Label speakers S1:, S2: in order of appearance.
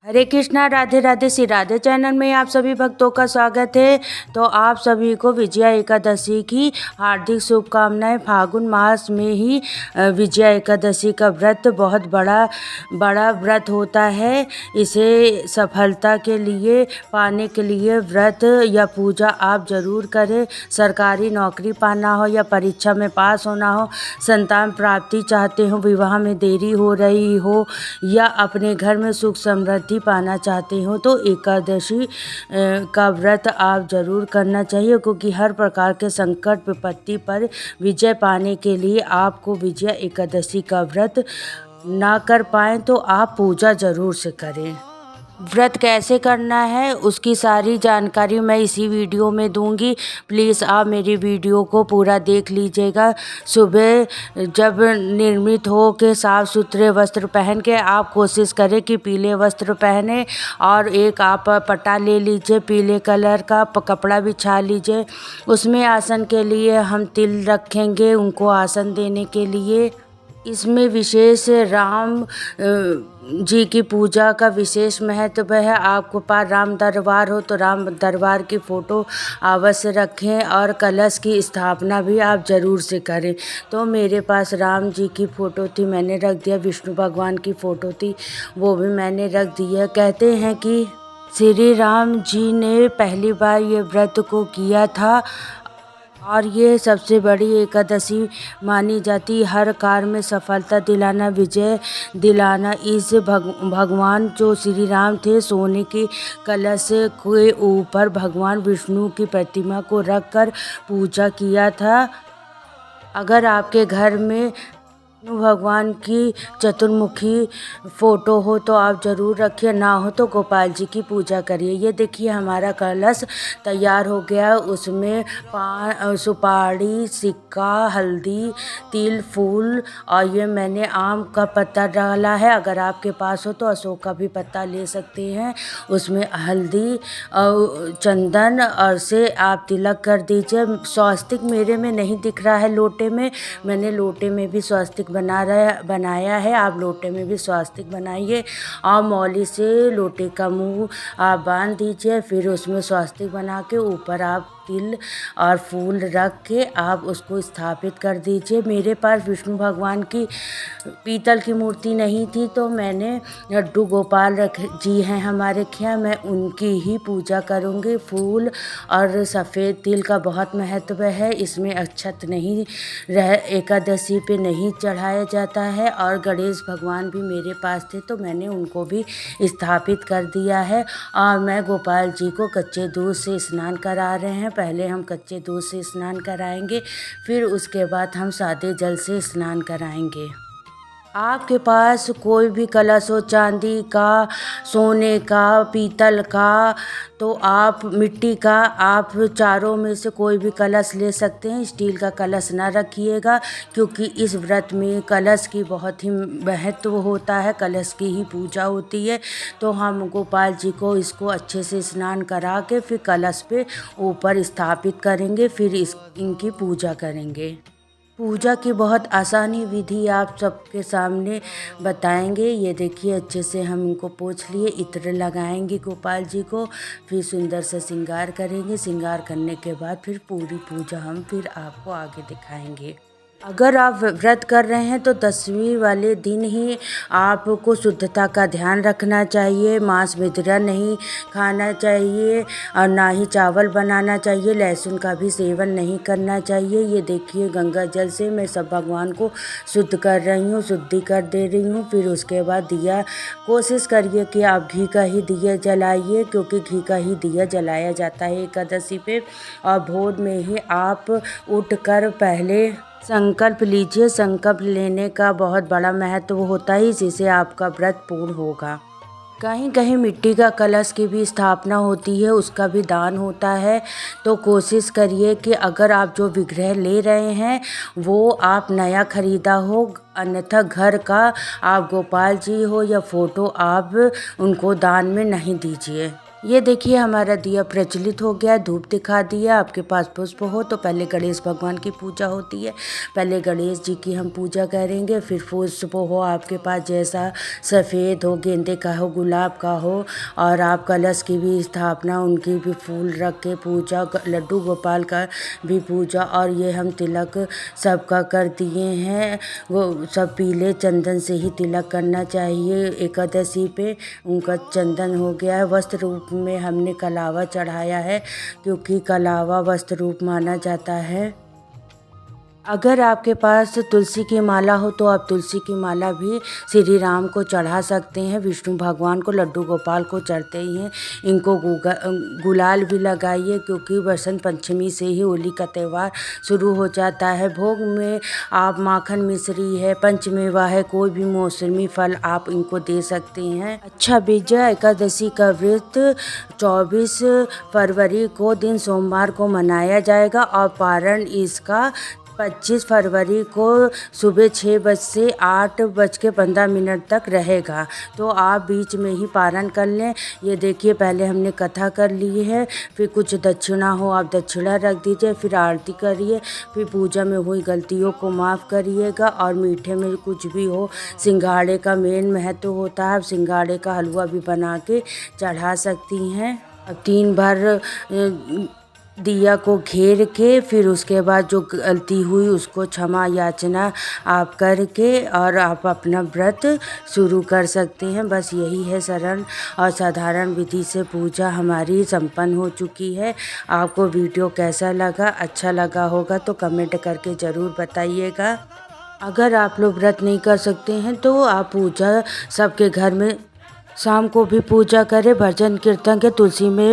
S1: हरे Krishna, Radhe Radhe. Shri Radhe channel में आप सभी भक्तों का स्वागत है। तो आप सभी को विजया एकादशी की हार्दिक शुभकामनाएं। फागुन मास में ही विजया एकादशी का व्रत बहुत बड़ा व्रत होता है। इसे सफलता के लिए पाने के लिए व्रत या पूजा आप ज़रूर करें। सरकारी नौकरी पाना हो या परीक्षा में पास होना हो, संतान प्राप्ति चाहते हो, विवाह में देरी हो रही हो या अपने घर में सुख समृद्धि पाना चाहते हो तो एकादशी का व्रत आप ज़रूर करना चाहिए, क्योंकि हर प्रकार के संकट विपत्ति पर विजय पाने के लिए आपको विजया एकादशी का व्रत ना कर पाएँ तो आप पूजा ज़रूर से करें। व्रत कैसे करना है उसकी सारी जानकारी मैं इसी वीडियो में दूंगी। प्लीज़ आप मेरी वीडियो को पूरा देख लीजिएगा। सुबह जब निर्मित हो के साफ़ सुथरे वस्त्र पहन के आप कोशिश करें कि पीले वस्त्र पहने और एक आप पट्टा ले लीजिए, पीले कलर का कपड़ा बिछा लीजिए। उसमें आसन के लिए हम तिल रखेंगे उनको आसन देने के लिए। इसमें विशेष राम जी की पूजा का विशेष महत्व है। आपको पास राम दरबार हो तो राम दरबार की फ़ोटो अवश्य रखें और कलश की स्थापना भी आप ज़रूर से करें। तो मेरे पास राम जी की फ़ोटो थी, मैंने रख दिया। विष्णु भगवान की फ़ोटो थी, वो भी मैंने रख दिया। कहते हैं कि श्री राम जी ने पहली बार ये व्रत को किया था और ये सबसे बड़ी एकादशी मानी जाती। हर कार्य में सफलता दिलाना, विजय दिलाना। इस भगवान जो श्री राम थे, सोने के कलश के ऊपर भगवान विष्णु की प्रतिमा को रखकर पूजा किया था। अगर आपके घर में विष्णु भगवान की चतुर्मुखी फ़ोटो हो तो आप ज़रूर रखिए, ना हो तो गोपाल जी की पूजा करिए। ये देखिए हमारा कलश तैयार हो गया। उसमें सुपारी, सिक्का, हल्दी, तिल, फूल और ये मैंने आम का पत्ता डाला है। अगर आपके पास हो तो अशोक का भी पत्ता ले सकते हैं। उसमें हल्दी और चंदन और से आप तिलक कर दीजिए। स्वास्तिक मेरे में नहीं दिख रहा है लोटे में, मैंने लोटे में भी स्वास्तिक बनाया है। आप लोटे में भी स्वास्तिक बनाइए और मौली से लोटे का मुंह आप बांध दीजिए। फिर उसमें स्वास्तिक बना के ऊपर आप तिल और फूल रख के आप उसको स्थापित कर दीजिए। मेरे पास विष्णु भगवान की पीतल की मूर्ति नहीं थी तो मैंने लड्डू गोपाल जी हैं हमारे क्या, मैं उनकी ही पूजा करूँगी। फूल और सफ़ेद तिल का बहुत महत्व है। इसमें अक्षत नहीं एकादशी पे नहीं चढ़ाया जाता है। और गणेश भगवान भी मेरे पास थे तो मैंने उनको भी स्थापित कर दिया है। और मैं गोपाल जी को कच्चे दूध से स्नान करा रहे हैं। पहले हम कच्चे दूध से स्नान कराएंगे, फिर उसके बाद हम सादे जल से स्नान कराएंगे। आपके पास कोई भी कलश हो, चांदी का, सोने का, पीतल का, तो आप मिट्टी का, आप चारों में से कोई भी कलश ले सकते हैं। स्टील का कलश ना रखिएगा, क्योंकि इस व्रत में कलश की बहुत ही महत्व होता है, कलश की ही पूजा होती है। तो हम गोपाल जी को इसको अच्छे से स्नान करा के फिर कलश पे ऊपर स्थापित करेंगे, फिर इनकी पूजा करेंगे। पूजा की बहुत आसानी विधि आप सबके सामने बताएंगे। ये देखिए अच्छे से हम इनको पोंछ लिए, इत्र लगाएंगे गोपाल जी को, फिर सुंदर से श्रृंगार करेंगे। श्रृंगार करने के बाद फिर पूरी पूजा हम फिर आपको आगे दिखाएंगे। अगर आप व्रत कर रहे हैं तो 10वीं वाले दिन ही आपको शुद्धता का ध्यान रखना चाहिए। मांस मदिरा नहीं खाना चाहिए और ना ही चावल बनाना चाहिए। लहसुन का भी सेवन नहीं करना चाहिए। ये देखिए गंगा जल से मैं सब भगवान को शुद्ध कर रही हूँ, शुद्धि कर दे रही हूँ। फिर उसके बाद दिया कोशिश करिए कि आप घी का ही दिया जलाइए, क्योंकि घी का ही दिया जलाया जाता है एकादशी पे। और भोर में ही आप उठकर पहले संकल्प लीजिए। संकल्प लेने का बहुत बड़ा महत्व होता है, इसी से आपका व्रत पूर्ण होगा। कहीं कहीं मिट्टी का कलश की भी स्थापना होती है, उसका भी दान होता है। तो कोशिश करिए कि अगर आप जो विग्रह ले रहे हैं वो आप नया खरीदा हो, अन्यथा घर का आप गोपाल जी हो या फ़ोटो आप उनको दान में नहीं दीजिए। ये देखिए हमारा दिया प्रज्वलित हो गया, धूप दिखा दिया। आपके पास पुष्प हो तो पहले गणेश भगवान की पूजा होती है। पहले गणेश जी की हम पूजा करेंगे, फिर पुष्प हो आपके पास जैसा सफ़ेद हो, गेंदे का हो, गुलाब का हो, और आप कलश की भी स्थापना, उनकी भी फूल रख के पूजा, लड्डू गोपाल का भी पूजा। और ये हम तिलक सबका कर दिए हैं, वो सब पीले चंदन से ही तिलक करना चाहिए। एकादशी पे उनका चंदन हो गया है। वस्त्र रूप में हमने कलावा चढ़ाया है, क्योंकि कलावा वस्त्र रूप माना जाता है। अगर आपके पास तुलसी की माला हो तो आप तुलसी की माला भी श्री राम को चढ़ा सकते हैं। विष्णु भगवान को, लड्डू गोपाल को चढ़ते ही हैं। इनको गुलाल भी लगाइए, क्योंकि बसंत पंचमी से ही होली का त्यौहार शुरू हो जाता है। भोग में आप माखन मिश्री है, पंचमेवा है, कोई भी मौसमी फल आप इनको दे सकते हैं। अच्छा, विजया एकादशी का व्रत 24 फरवरी को दिन सोमवार को मनाया जाएगा और पारण इसका 25 फरवरी को सुबह 6 बज से 8:15 तक रहेगा। तो आप बीच में ही पारण कर लें। ये देखिए पहले हमने कथा कर ली है, फिर कुछ दक्षिणा हो आप दक्षिणा रख दीजिए, फिर आरती करिए, फिर पूजा में हुई गलतियों को माफ़ करिएगा। और मीठे में कुछ भी हो, सिंघाड़े का मेन महत्व होता है। आप सिंघाड़े का हलवा भी बना के चढ़ा सकती हैं। अब 3 बार दिया को घेर के, फिर उसके बाद जो गलती हुई उसको क्षमा याचना आप करके और आप अपना व्रत शुरू कर सकते हैं। बस यही है, सरल और साधारण विधि से पूजा हमारी संपन्न हो चुकी है। आपको वीडियो कैसा लगा? अच्छा लगा होगा तो कमेंट करके ज़रूर बताइएगा। अगर आप लोग व्रत नहीं कर सकते हैं तो आप पूजा सबके घर में शाम को भी पूजा करें, भजन कीर्तन के, तुलसी में